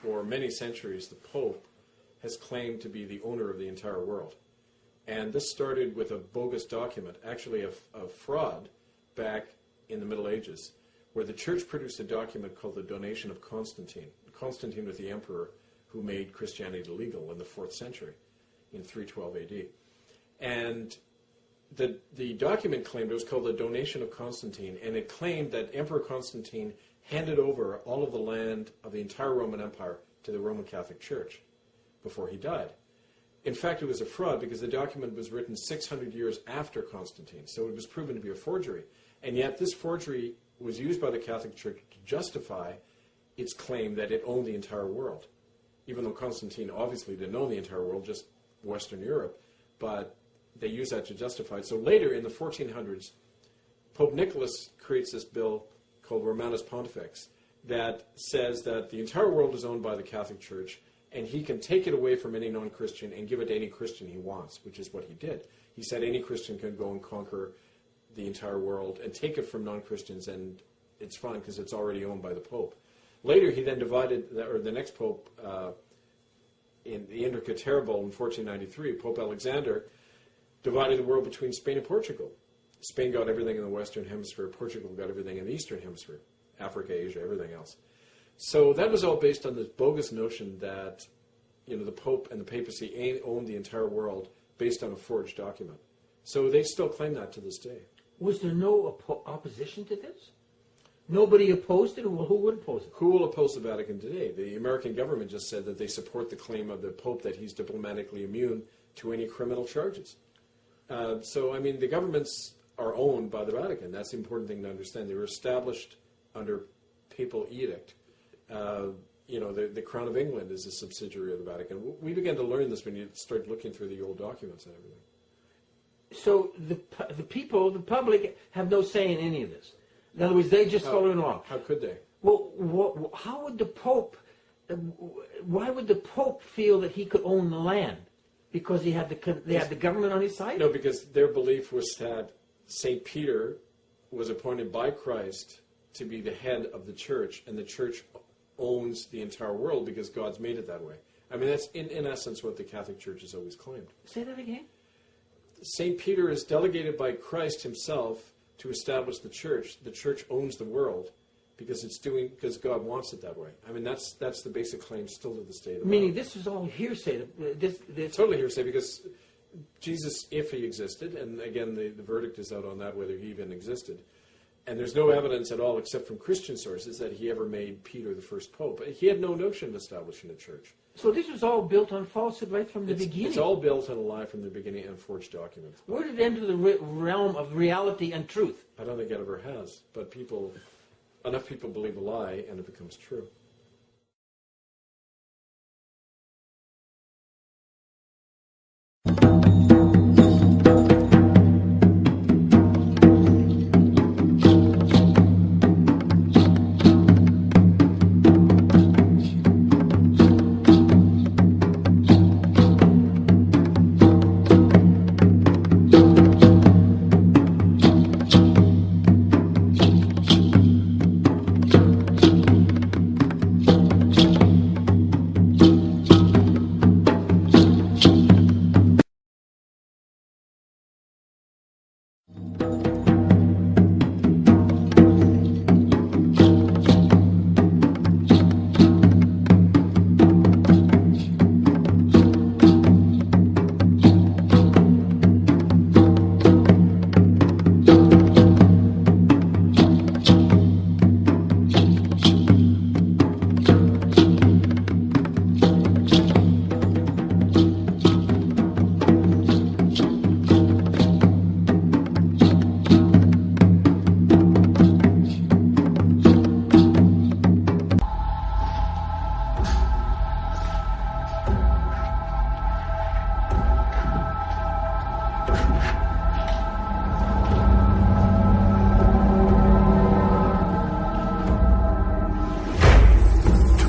for many centuries, the Pope has claimed to be the owner of the entire world. And this started with a bogus document, actually a fraud back in the Middle Ages, where the church produced a document called the Donation of Constantine. Constantine was the emperor who made Christianity legal in the 4th century, in 312 AD. And the document claimed, it was called the Donation of Constantine, and it claimed that Emperor Constantine handed over all of the land of the entire Roman Empire to the Roman Catholic Church before he died. In fact, it was a fraud because the document was written 600 years after Constantine, so it was proven to be a forgery. And yet this forgery was used by the Catholic Church to justify its claim that it owned the entire world, even though Constantine obviously didn't own the entire world, just Western Europe, but they used that to justify it. So later in the 1400s, Pope Nicholas creates this bill called Romanus Pontifex that says that the entire world is owned by the Catholic Church, and he can take it away from any non-Christian and give it to any Christian he wants, which is what he did. He said any Christian can go and conquer the entire world and take it from non-Christians, and it's fine because it's already owned by the Pope. Later, he then divided, or the next Pope, in the Inter Terrible in 1493, Pope Alexander divided the world between Spain and Portugal. Spain got everything in the Western Hemisphere, Portugal got everything in the Eastern Hemisphere, Africa, Asia, everything else. So that was all based on this bogus notion that, you know, the Pope and the papacy owned the entire world based on a forged document. So they still claim that to this day. Was there no opposition to this? Nobody opposed it? Well, who would oppose it? Who will oppose the Vatican today? The American government just said that they support the claim of the Pope that he's diplomatically immune to any criminal charges. So, I mean, the governments are owned by the Vatican. That's the important thing to understand. They were established under papal edict. You know, the Crown of England is a subsidiary of the Vatican. We began to learn this when you start looking through the old documents and everything. So the people, the public, have no say in any of this. In other words, they just follow along. How could they? Well, how would the Pope? Why would the Pope feel that he could own the land? Because they had the government on his side? No, because their belief was that St. Peter was appointed by Christ to be the head of the church, and the church owns the entire world because God's made it that way. I mean, that's in essence what the Catholic Church has always claimed. Say that again? St. Peter is delegated by Christ himself to establish the church. The church owns the world because God wants it that way. I mean, that's the basic claim still to this day. Meaning this is all hearsay. This totally hearsay, because Jesus, if he existed, and again the verdict is out on that, whether he even existed, and there's no evidence at all except from Christian sources that he ever made Peter the first pope. He had no notion of establishing a church. So this was all built on falsehood right from the beginning. It's all built on a lie from the beginning and forged documents. Where did it enter the realm of reality and truth? I don't think it ever has, but enough people believe a lie and it becomes true.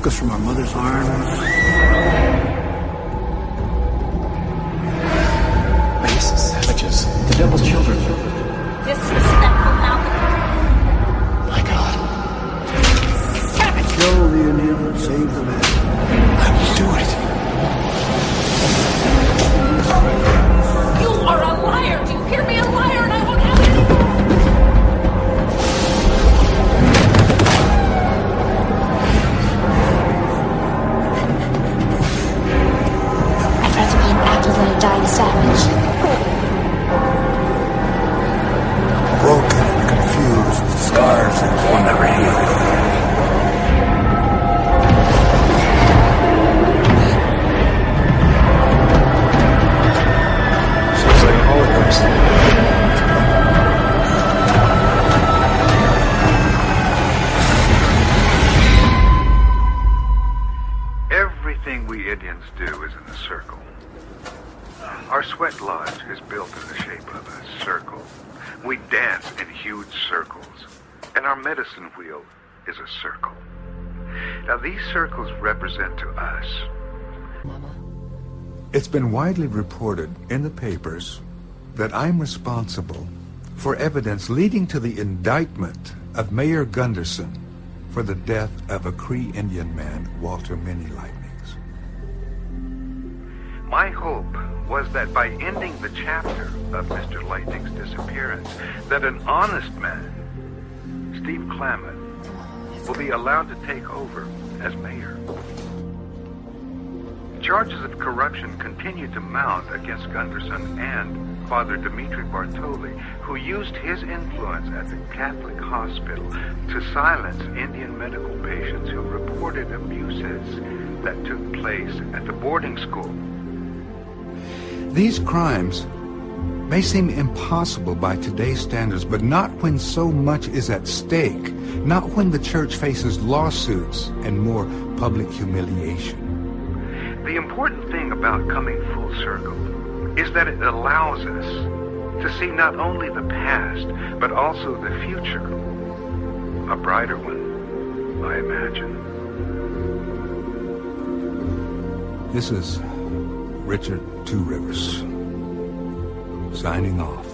Took us from our mother's arms. Bases, savages, the devil's children. Disrespectful mouth. My God. Savage. Kill the Indian and save the man. we Indians do is in a circle. Our sweat lodge is built in the shape of a circle. We dance in huge circles. And our medicine wheel is a circle. Now these circles represent to us. It's been widely reported in the papers that I'm responsible for evidence leading to the indictment of Mayor Gunderson for the death of a Cree Indian man, Walter Many Lightnings. My hope was that by ending the chapter of Mr. Lightning's disappearance, that an honest man, Steve Clammett, will be allowed to take over as mayor. Charges of corruption continue to mount against Gunderson and Father Dimitri Bartoli, who used his influence at the Catholic hospital to silence Indian medical patients who reported abuses that took place at the boarding school. These crimes may seem impossible by today's standards, but not when so much is at stake, not when the church faces lawsuits and more public humiliation. The important thing about coming full circle is that it allows us to see not only the past, but also the future. A brighter one, I imagine. This is Richard Two Rivers, signing off.